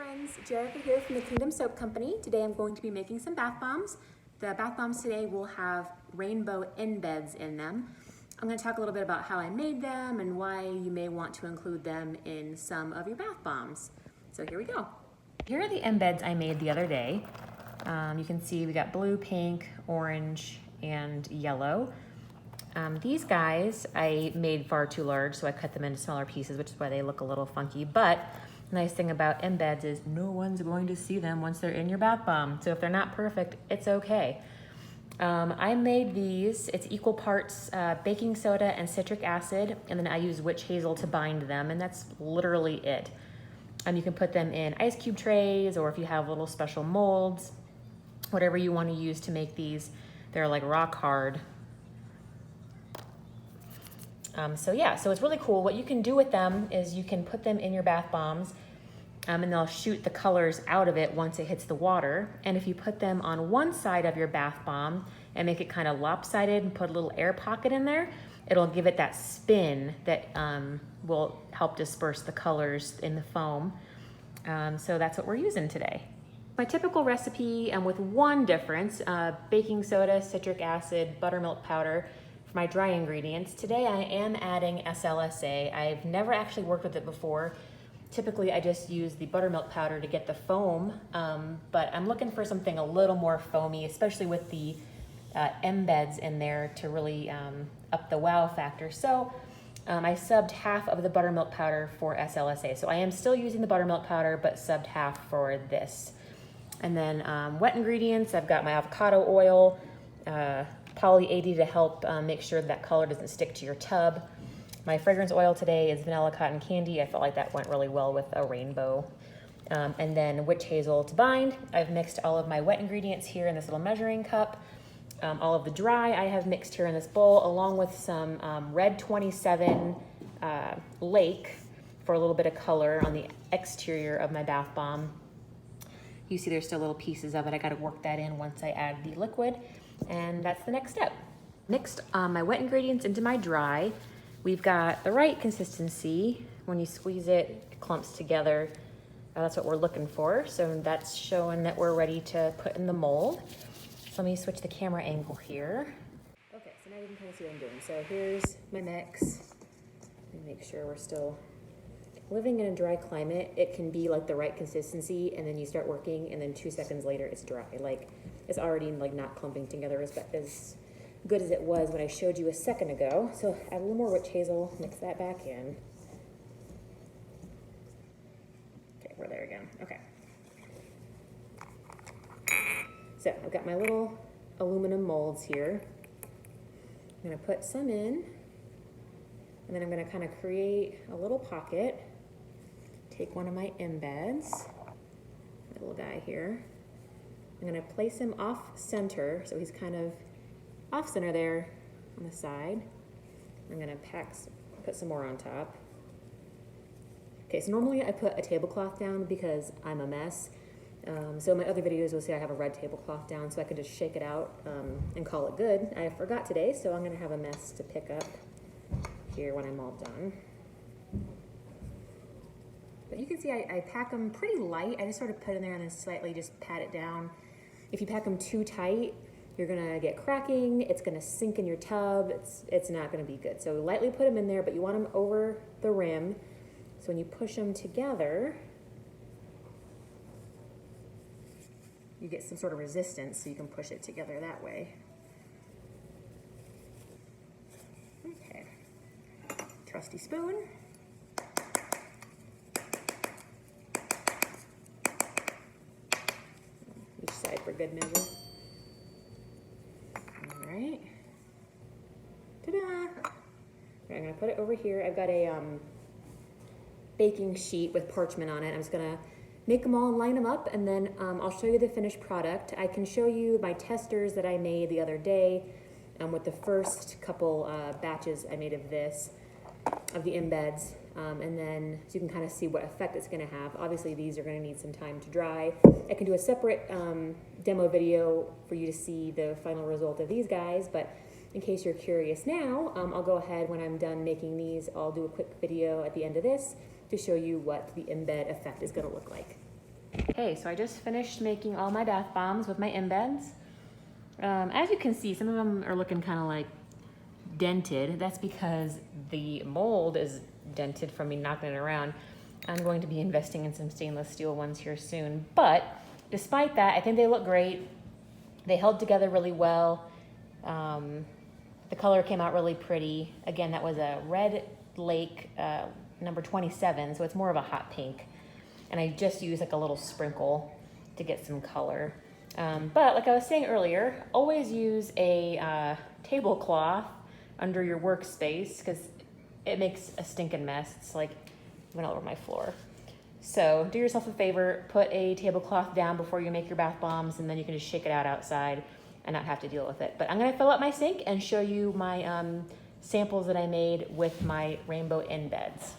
friends, Jerica here from the Kingdom Soap Company. Today I'm going to be making some bath bombs. The bath bombs today will have rainbow embeds in them. I'm going to talk a little bit about how I made them and why you may want to include them in some of your bath bombs. So here we go. Here are the embeds I made the other day. You can see we got blue, pink, orange, and yellow. These guys I made far too large, so I cut them into smaller pieces, which is why they look a little funky. But the nice thing about embeds is no one's going to see them once they're in your bath bomb. So if they're not perfect, it's okay. I made these, it's equal parts baking soda and citric acid, and then I use witch hazel to bind them, and that's literally it. You can put them in ice cube trays, or if you have little special molds, whatever you want to use to make these. They're like rock hard. So it's really cool. What you can do with them is you can put them in your bath bombs and they'll shoot the colors out of it once it hits the water. And if you put them on one side of your bath bomb and make it kind of lopsided and put a little air pocket in there, it'll give it that spin that will help disperse the colors in the foam. So that's what we're using today. My typical recipe, with one difference, baking soda, citric acid, buttermilk powder, for my dry ingredients. Today I am adding SLSA. I've never actually worked with it before. Typically I just use the buttermilk powder to get the foam, but I'm looking for something a little more foamy, especially with the embeds in there to really up the wow factor. So I subbed half of the buttermilk powder for SLSA. So I am still using the buttermilk powder, but subbed half for this. And then wet ingredients, I've got my avocado oil, Poly 80 to help make sure that color doesn't stick to your tub. My fragrance oil today is vanilla cotton candy. I felt like that went really well with a rainbow. And then witch hazel to bind. I've mixed all of my wet ingredients here in this little measuring cup. All of the dry I have mixed here in this bowl, along with some red 27 lake for a little bit of color on the exterior of my bath bomb. You see there's still little pieces of it. I got to work that in once I add the liquid. And that's the next step. Mixed my wet ingredients into my dry. We've got the right consistency. When you squeeze it, it clumps together. That's what we're looking for. So that's showing that we're ready to put in the mold. So let me switch the camera angle here. Okay, so now you can kind of see what I'm doing. So here's my mix. Let me make sure we're still living in a dry climate. It can be like the right consistency, and then you start working, and then 2 seconds later it's dry. Like it's already like not clumping together as good as it was when I showed you a second ago. So add a little more witch hazel, mix that back in. Okay, we're there again. Okay. So I've got my little aluminum molds here. I'm gonna put some in, and then I'm gonna kind of create a little pocket. Take one of my embeds, my little guy here. I'm gonna place him off center, so he's kind of off center there on the side. I'm gonna put some more on top. Okay, so normally I put a tablecloth down because I'm a mess. So in my other videos, you'll see I have a red tablecloth down, so I can just shake it out and call it good. I forgot today, so I'm gonna have a mess to pick up here when I'm all done. But you can see I pack them pretty light. I just sort of put in there and then slightly just pat it down. If you pack them too tight, you're gonna get cracking, it's gonna sink in your tub, it's not gonna be good. So lightly put them in there, but you want them over the rim. So when you push them together, you get some sort of resistance, so you can push it together that way. Okay, trusty spoon. Each side for good measure. All right. Ta-da! Okay, I'm gonna put it over here. I've got a baking sheet with parchment on it. I'm just gonna make them all and line them up, and then I'll show you the finished product. I can show you my testers that I made the other day with the first couple batches I made of the embeds, and then so you can kind of see what effect it's going to have. Obviously these are going to need some time to dry. I can do a separate demo video for you to see the final result of these guys, but in case you're curious now, I'll go ahead when I'm done making these. I'll do a quick video at the end of this to show you what the embed effect is going to look like. Okay, so I just finished making all my bath bombs with my embeds. As you can see, some of them are looking kind of like dented. That's because the mold is dented from me knocking it around. I'm going to be investing in some stainless steel ones here soon. But despite that, I think they look great. They held together really well. The color came out really pretty. Again, that was a Red Lake number 27, so it's more of a hot pink. And I just used like a little sprinkle to get some color. But like I was saying earlier, always use a tablecloth under your workspace because it makes a stinking mess. It's like went all over my floor. So do yourself a favor, put a tablecloth down before you make your bath bombs, and then you can just shake it out outside and not have to deal with it. But I'm gonna fill up my sink and show you my samples that I made with my rainbow embeds.